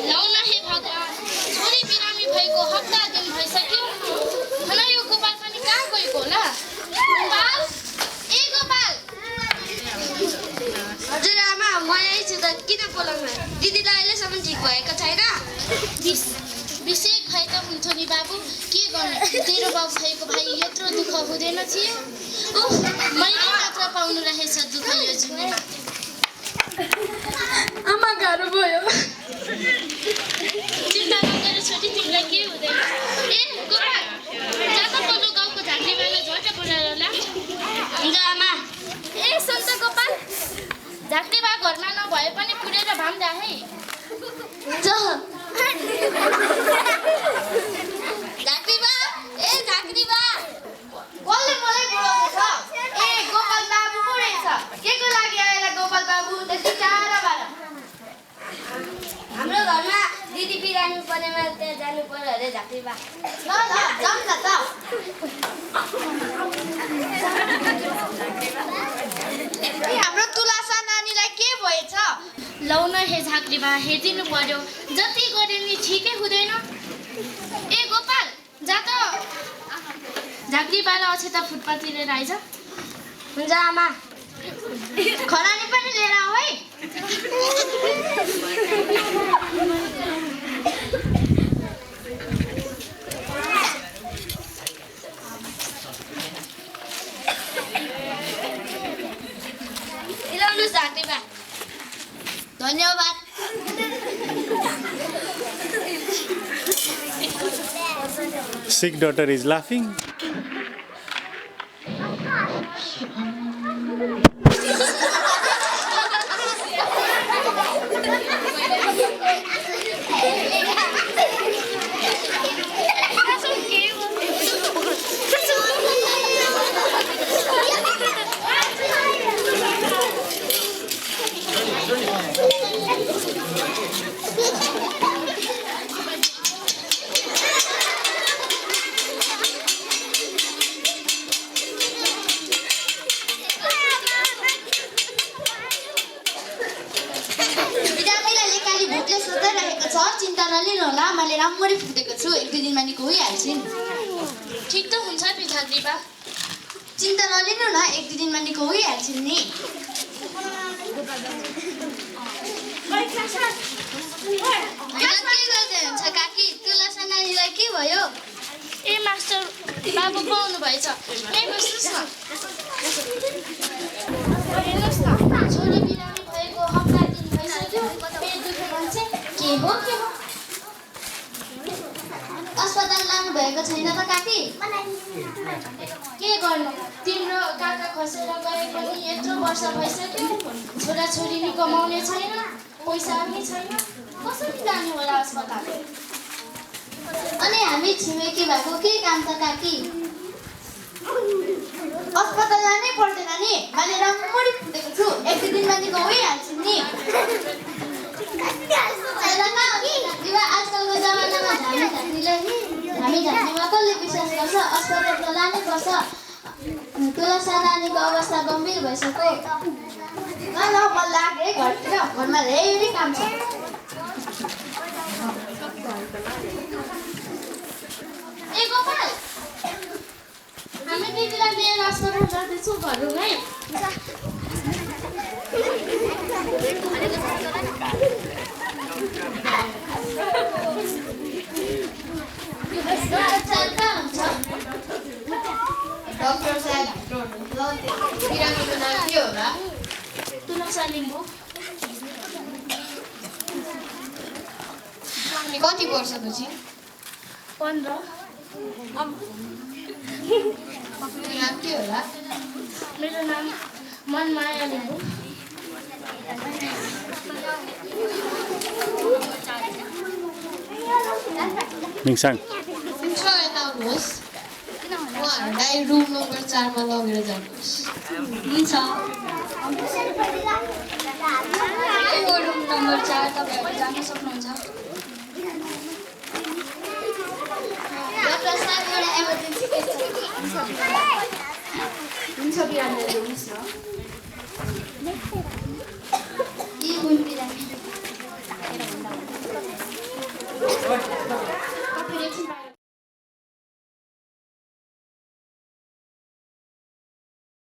लौना हे भगवान छोरी बिरामी भएको हप्ता दिन भइसक्यो खना यो गोपाल पनि कहाँ गएको होला गोपाल ए गोपाल हजुर आमा म यही छु त किन बोलाउनु दिदीलाई अहिलेसम्म ठिक भएको छैन विषेक भए त हुन्थ्यो नि बाबु के गर्ने तेरो बाबु भएको भाइ यत्रो दुःख हुँदैन थियो उफ मैले मात्र पाउनु रहेछ दुःख यो जीवनमा आमा गाह्रो भयो चिन्ता नगर छोरी तिमीलाई के हुँदैन ए गोपाल जा त पल्लो गाउँको झाँक्रीमालाई झट्ट बोलाएर ला हुन्छ आमा ए सुन त गोपाल झाँक्रीबा घरमा नभए पनि पुरेर भाम दा है हुन्छ झाँक्रीबा ए झाँक्रीबा कसले मलाई बोलाउँछ ए गोपाल बाबु पो रहेछ के को लागि आएला गोपाल बाबु त्यति टाढाबाट हाम्रो घरमा दिदी बिरामी परेमा त्यहाँ जानु पर्यो अरे झाँक्रीबा ल जाऊँ न त हाम्रो तुलासा नानीलाई के भएछ लौ न हे झाँक्रीबा हेरिदिनु पर्यो जति गरे नि ठिकै हुँदैन ए गोपाल जा त झाँक्रीबालाई अक्षता फुटपाथ लिएर आइज हुन्छ आमा खरानी पनि लिएर आऊ है लिलाउनुहोस् झाँक्रीबा धन्यवाद Sick daughter is laughing. चिन्ता नलिनु होला मैले राम्ररी फुटेको छु एक दुई दिनमा नि गइहाल्छिन् ठिक त हुन्छ नि झाँक्रीबा चिन्ता नलिनु न एक दुई दिनमा नि गइहाल्छिन् नि के गर्दै हुन्छ काकी तुलासा नानीलाई के भयो ए मास्टर बाबु पाउनु भएछ ए बस्नुहोस् न हेर्नुहोस् न छोरी बिरामी भएको हप्ता दिन भइसक्यो पेट दुख्ने मान्छे के हो अस्पताल लानु भएको छैन त काकी के गर्नु तिम्रो काका खसेर गए पनि यत्रो वर्ष भइसक्यो छोराछोरी नि कमाउने छैन पैसा पनि छैन कसरी जाने होला अस्पताल अनि हामी छिमेकी भएको के काम त काकी अस्पताल जानै पर्दैन नि मैले राम्ररी फुटेको छु एक दुई दिनमा नि गइहाल्छिन् नि आजकलको जमानामा हामी झाँक्रीमा कसले विश्वास गर्छ अस्पताल त लानै पर्छ तुलासा नानीको अवस्था गम्भीर भइसक्यो ल म लागेँ घरतिर घरमा धेरै काम छ ए गोपाल हामी दिदीलाई लिएर अस्पताल जाँदैछौँ घरौँ है डाक्टर साहब बिरामीको नाम के होला तुलसा लिम्बू कति वर्षको छि 15 नाम के होला मेरो नाम मनमाया लिम्बू Mingsang. आउनुहोस् उहाँहरूलाई रुम नम्बर 4 मा लगेर जानुहोस् हुन्छ रुम नम्बर 4 तपाईहरु जान सक्नुहुन्छ डाक्टर साहब एउटा इमर्जेन्सी केस छ हुन्छ बिरामी ल्याउनुस् न